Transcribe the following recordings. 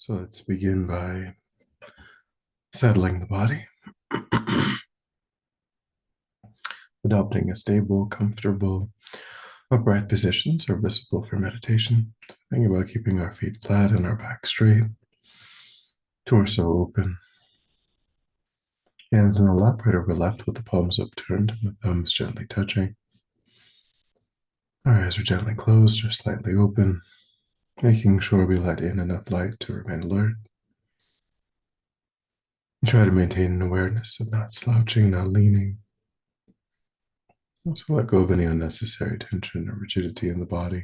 So let's begin by settling the body, adopting a stable, comfortable, upright position serviceable for meditation. Think about keeping our feet flat and our back straight, torso open, hands in the lap, right over left with the palms upturned and the thumbs gently touching. Our eyes are gently closed or slightly open, making sure we let in enough light to remain alert. Try to maintain an awareness of not slouching, not leaning. Also let go of any unnecessary tension or rigidity in the body,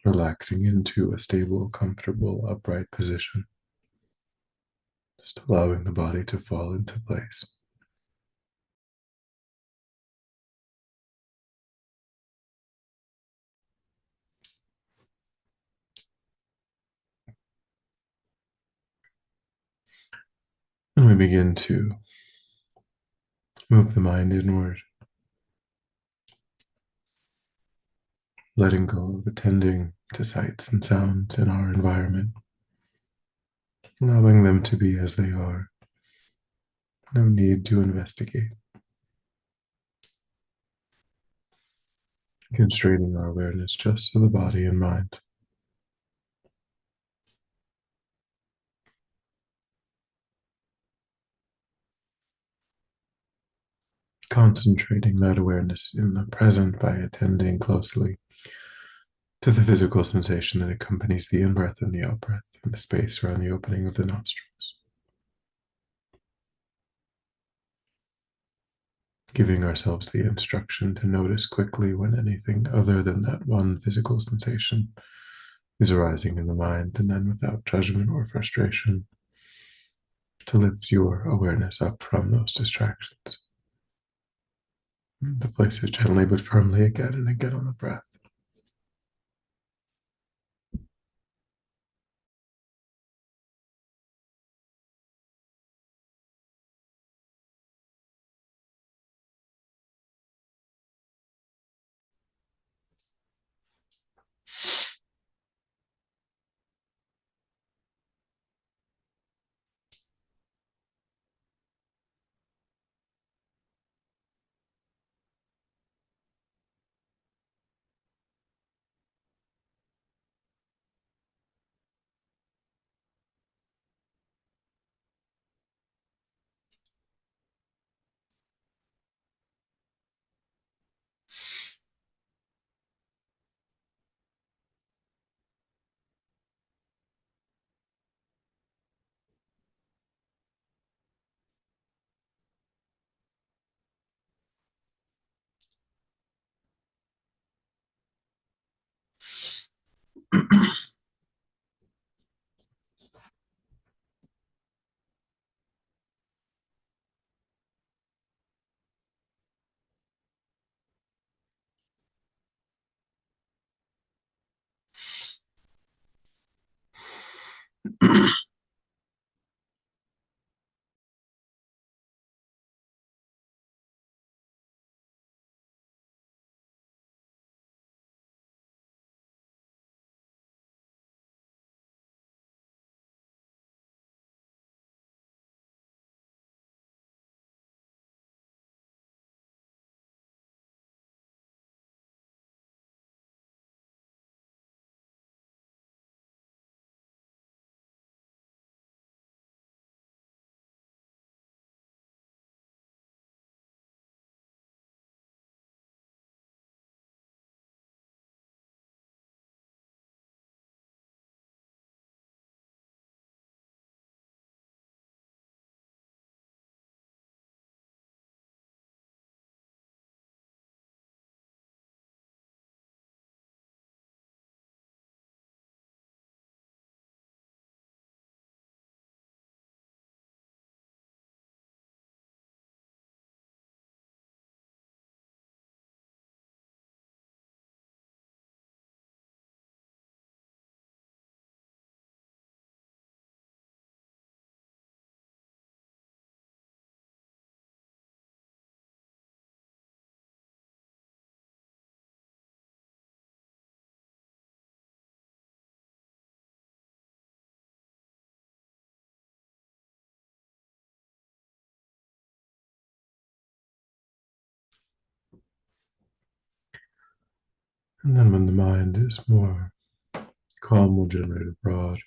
relaxing into a stable, comfortable, upright position, just allowing the body to fall into place. And we begin to move the mind inward, letting go of attending to sights and sounds in our environment, allowing them to be as they are. No need to investigate. Constraining our awareness just to the body and mind. Concentrating that awareness in the present by attending closely to the physical sensation that accompanies the in-breath and the out-breath and the space around the opening of the nostrils. Giving ourselves the instruction to notice quickly when anything other than that one physical sensation is arising in the mind, and then without judgment or frustration, to lift your awareness up from those distractions. And to place it gently but firmly again and again on the breath. And then when the mind is more calm, we'll generate a broad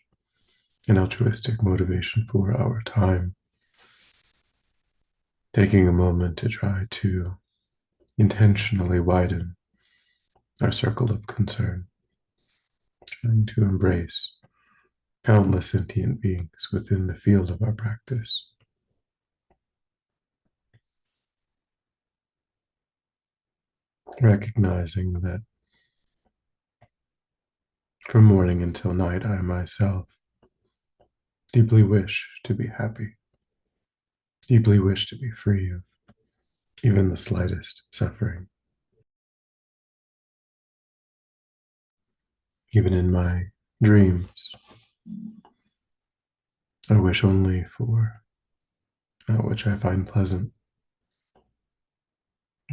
and altruistic motivation for our time, taking a moment to try to intentionally widen our circle of concern, trying to embrace countless sentient beings within the field of our practice, recognizing that from morning until night, I myself deeply wish to be happy, deeply wish to be free of even the slightest suffering. Even in my dreams, I wish only for that which I find pleasant,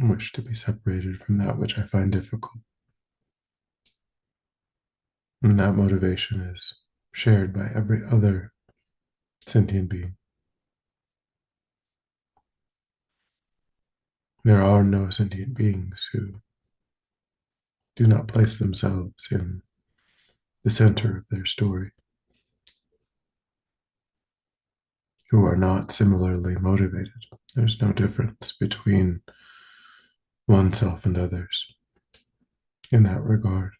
I wish to be separated from that which I find difficult. And that motivation is shared by every other sentient being. There are no sentient beings who do not place themselves in the center of their story, who are not similarly motivated. There's no difference between oneself and others in that regard.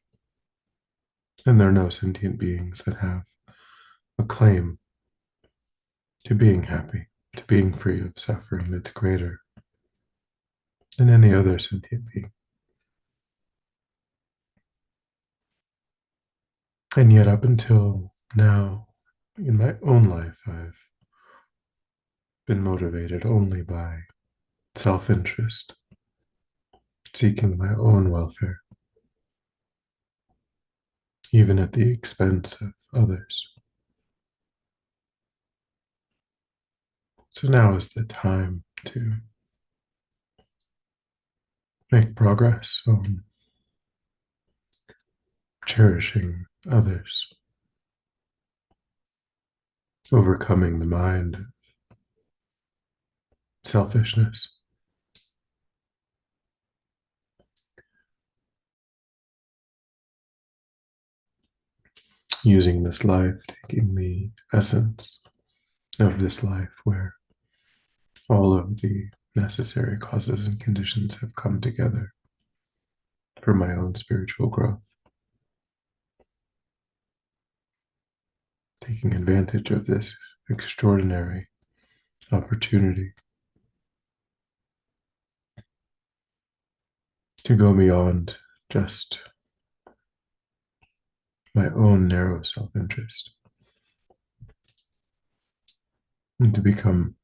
And there are no sentient beings that have a claim to being happy, to being free of suffering that's greater than any other sentient being. And yet, up until now, in my own life, I've been motivated only by self interest, seeking my own welfare, even at the expense of others. So now is the time to make progress on cherishing others, overcoming the mind of selfishness, using this life, taking the essence of this life where all of the necessary causes and conditions have come together for my own spiritual growth, taking advantage of this extraordinary opportunity to go beyond just my own narrow self interest and to become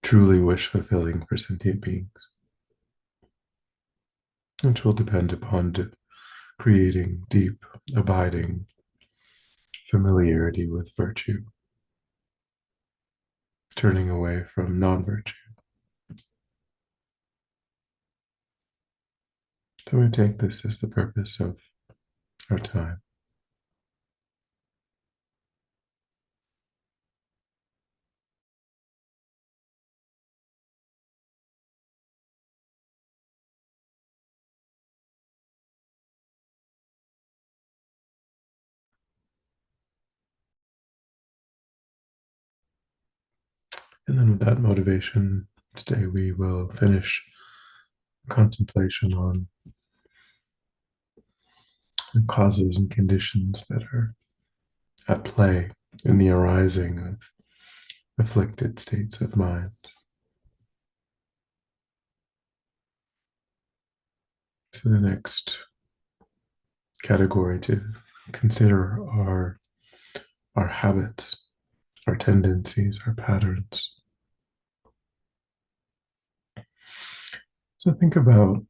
truly wish fulfilling for sentient beings, which will depend upon creating deep, abiding familiarity with virtue, turning away from non virtue. So we take this as the purpose of our time. And then with that motivation, today we will finish contemplation on the causes and conditions that are at play in the arising of afflicted states of mind. So the next category to consider are our habits, our tendencies, our patterns. So think about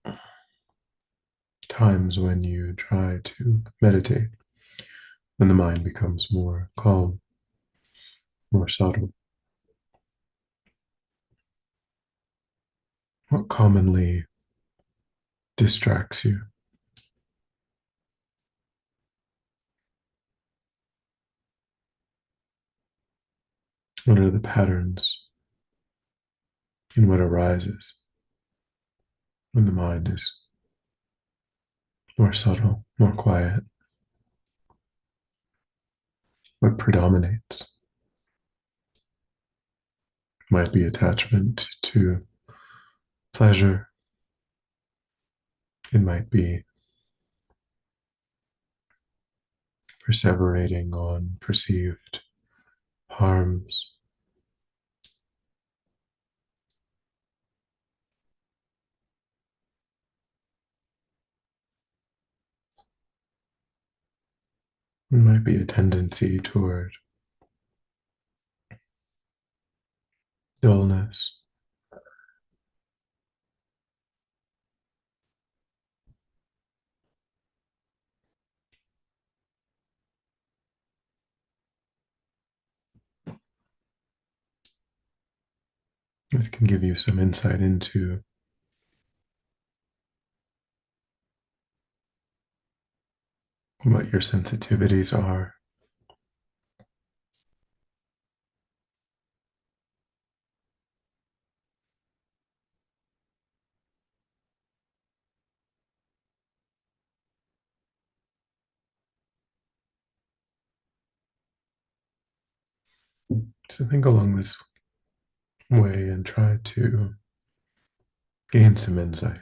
times when you try to meditate, when the mind becomes more calm, more subtle. What commonly distracts you? What are the patterns in what arises when the mind is more subtle, more quiet. What predominates might be attachment to pleasure. It might be perseverating on perceived harms. It might be a tendency toward dullness. This can give you some insight into what your sensitivities are. So think along this way and try to gain some insight.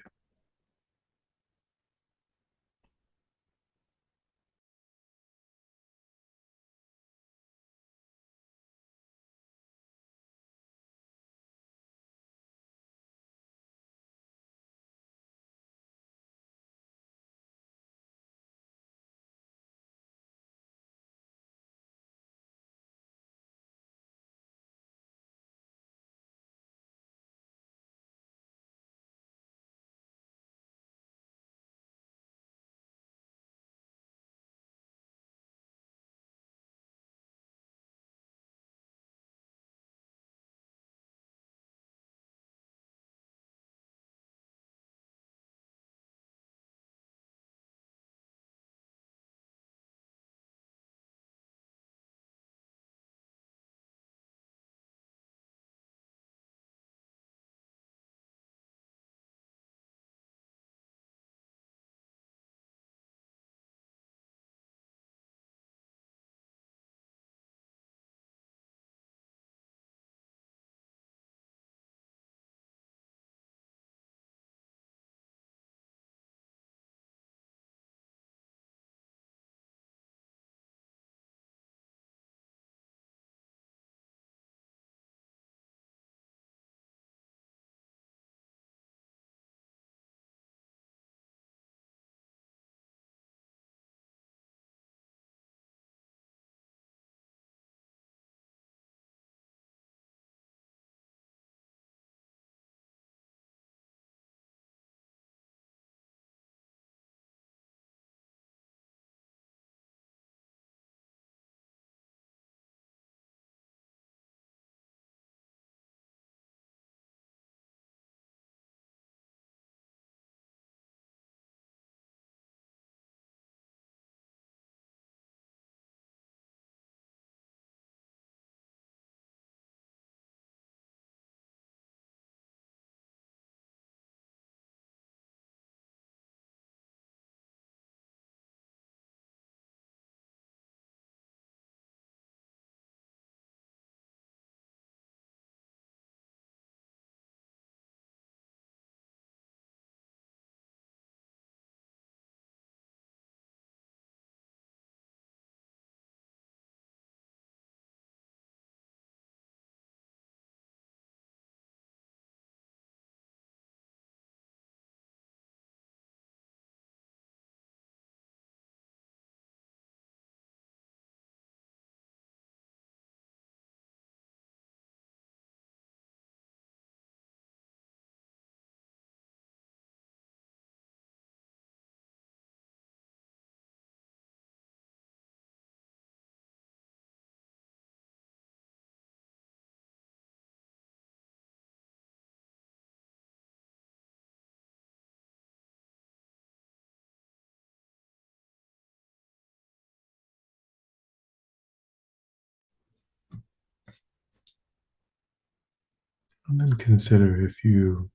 And then consider if you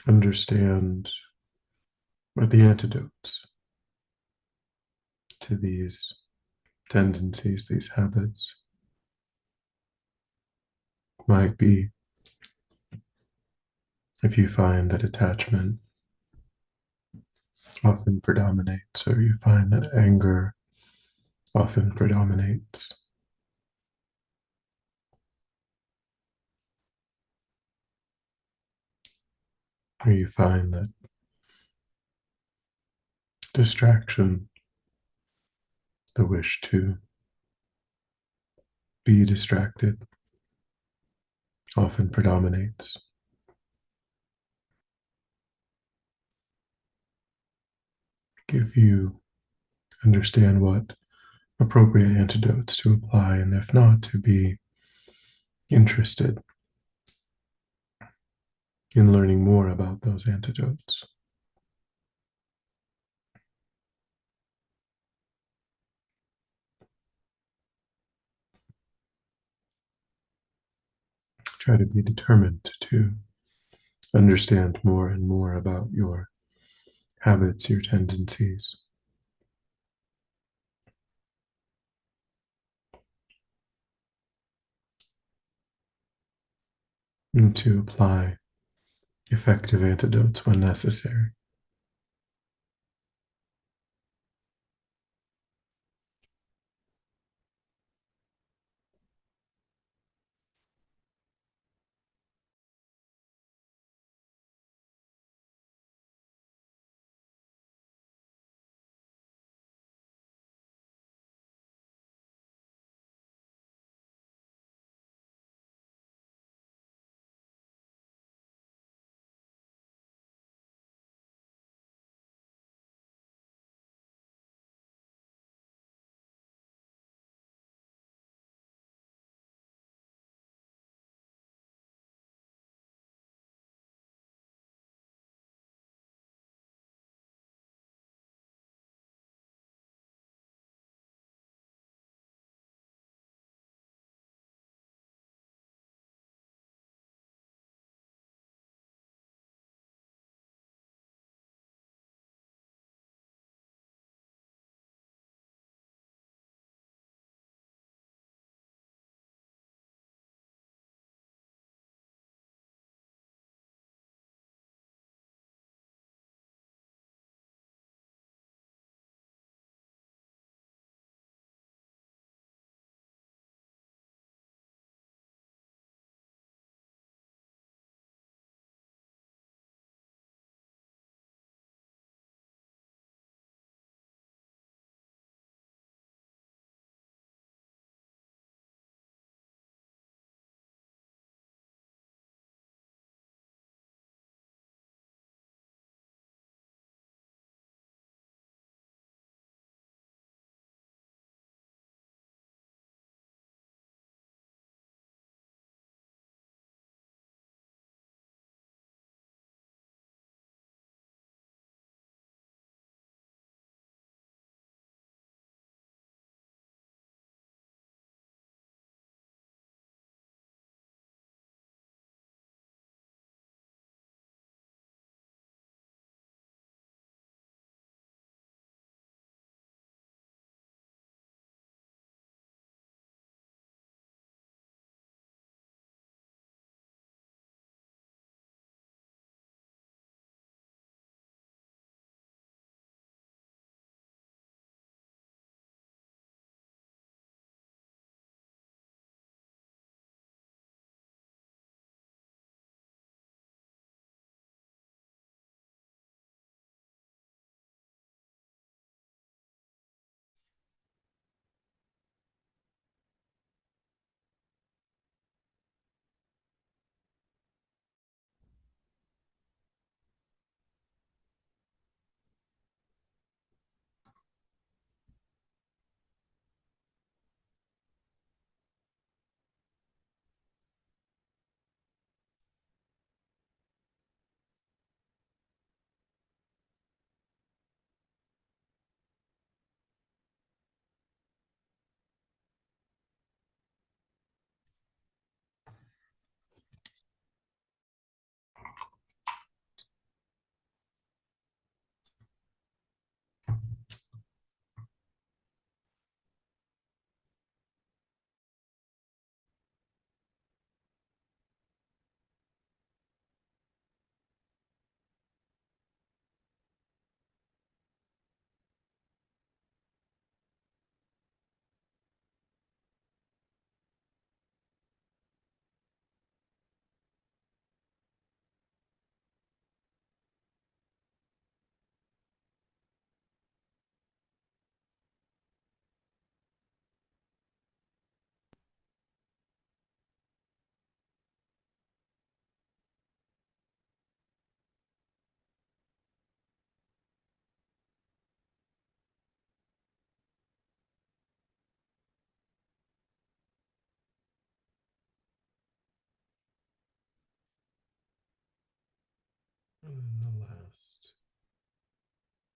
understand But the antidotes to these tendencies, these habits, might be if you find that attachment often predominates, or you find that anger often predominates, or you find that distraction, the wish to be distracted, often predominates. Give you understand what appropriate antidotes to apply, and if not, to be interested in learning more about those antidotes. Try to be determined to understand more and more about your habits, your tendencies, and to apply effective antidotes when necessary.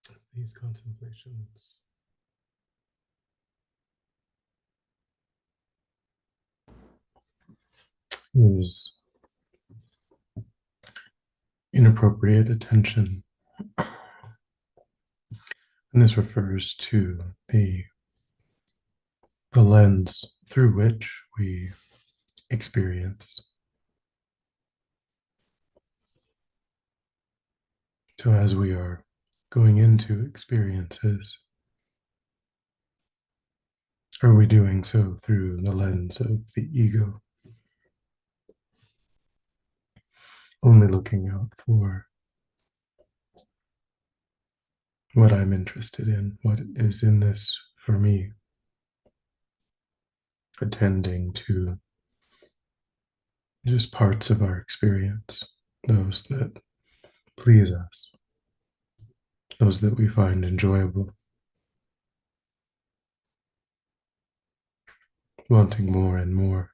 just these contemplations is inappropriate attention. And this refers to the lens through which we experience. So as we are going into experiences, are we doing so through the lens of the ego, only looking out for what I'm interested in, what is in this for me, attending to just parts of our experience, those that please us, those that we find enjoyable, wanting more and more.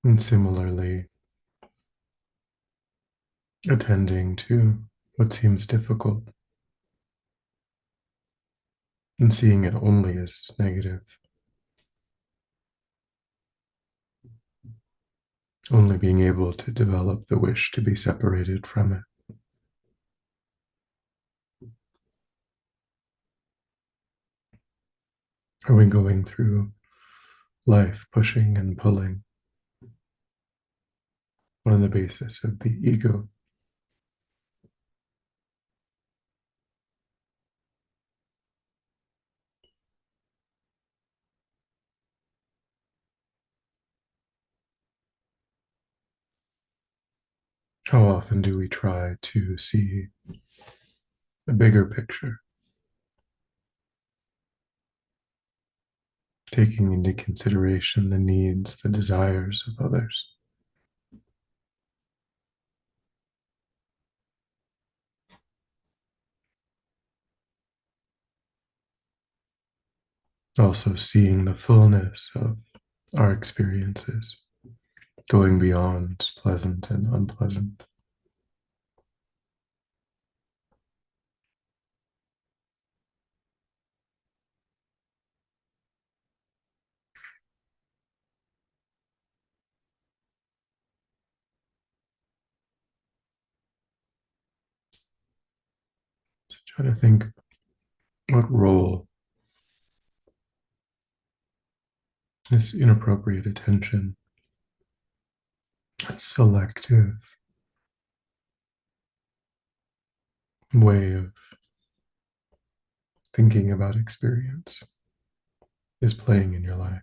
And similarly, attending to what seems difficult and seeing it only as negative, only being able to develop the wish to be separated from it. Are we going through life pushing and pulling on the basis of the ego? How often do we try to see a bigger picture, taking into consideration the needs, the desires of others? Also seeing the fullness of our experiences, going beyond pleasant and unpleasant. So try to think what role this inappropriate attention, selective way of thinking about experience is playing in your life.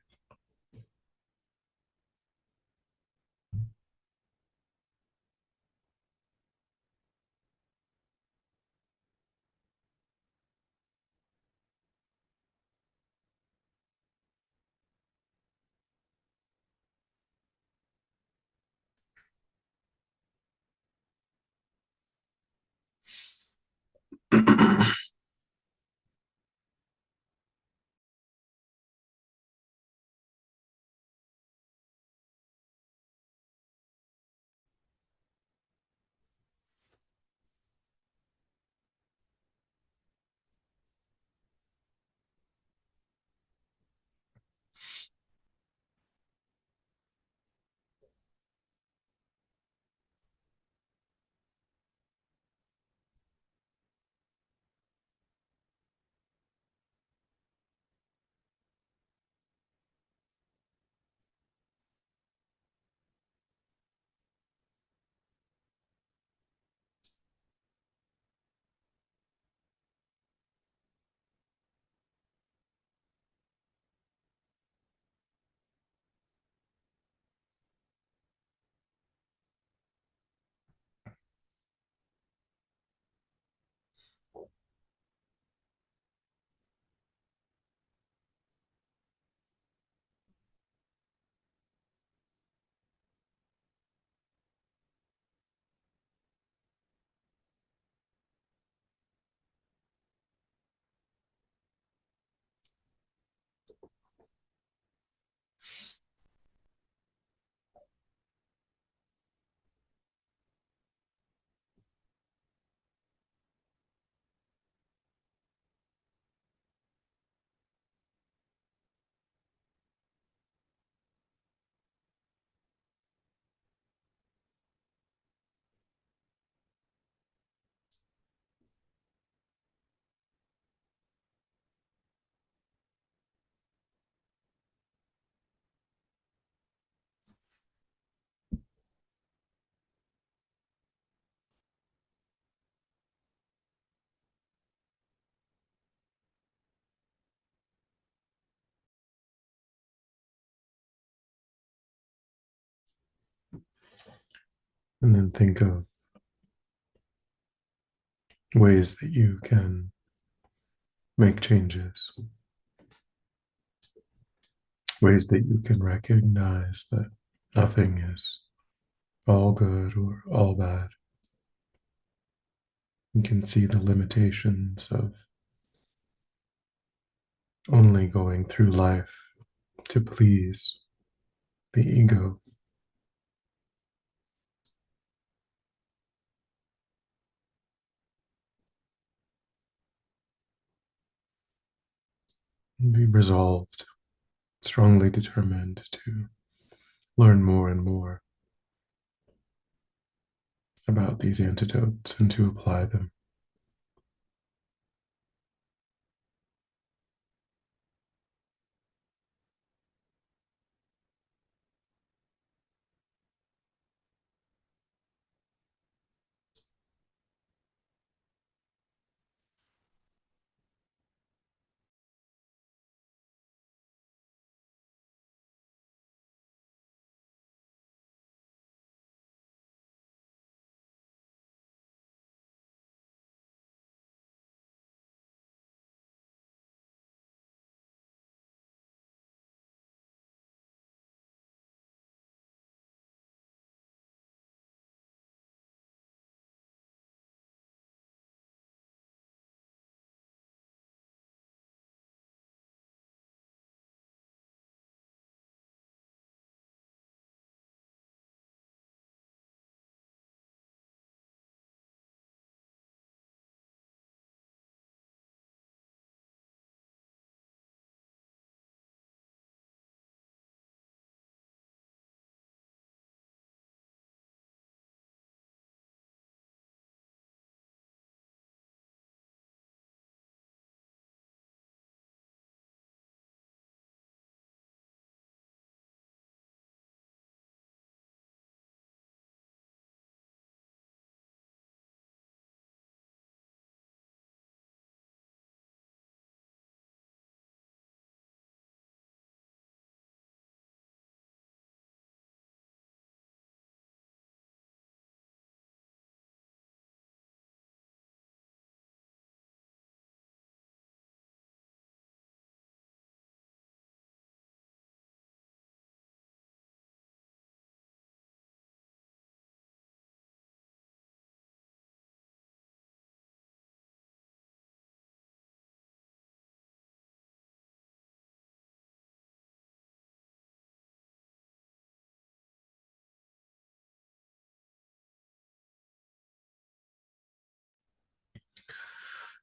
And then think of ways that you can make changes, ways that you can recognize that nothing is all good or all bad. You can see the limitations of only going through life to please the ego. And be resolved, strongly determined to learn more and more about these antidotes and to apply them.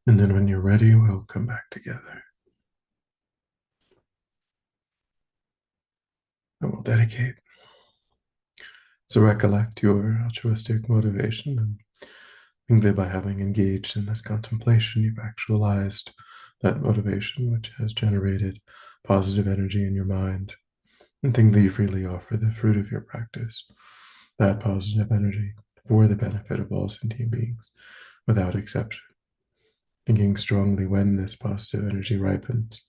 And then when you're ready, we'll come back together. And we'll dedicate. So recollect your altruistic motivation and think that by having engaged in this contemplation, you've actualized that motivation, which has generated positive energy in your mind. And think that you freely offer the fruit of your practice, that positive energy, for the benefit of all sentient beings, without exception. Thinking strongly when this positive energy ripens,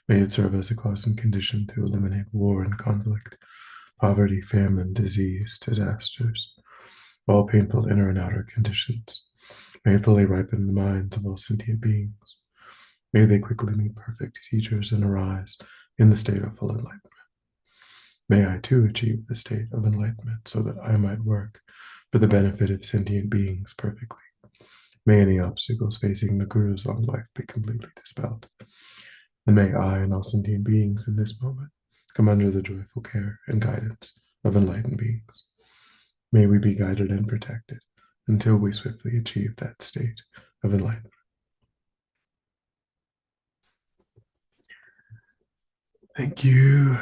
may it serve as a cause and condition to eliminate war and conflict, poverty, famine, disease, disasters, all painful inner and outer conditions. May it fully ripen the minds of all sentient beings. May they quickly meet perfect teachers and arise in the state of full enlightenment. May I too achieve the state of enlightenment so that I might work for the benefit of sentient beings perfectly. May any obstacles facing the Guru's long life be completely dispelled. And may I and all sentient beings in this moment come under the joyful care and guidance of enlightened beings. May we be guided and protected until we swiftly achieve that state of enlightenment. Thank you.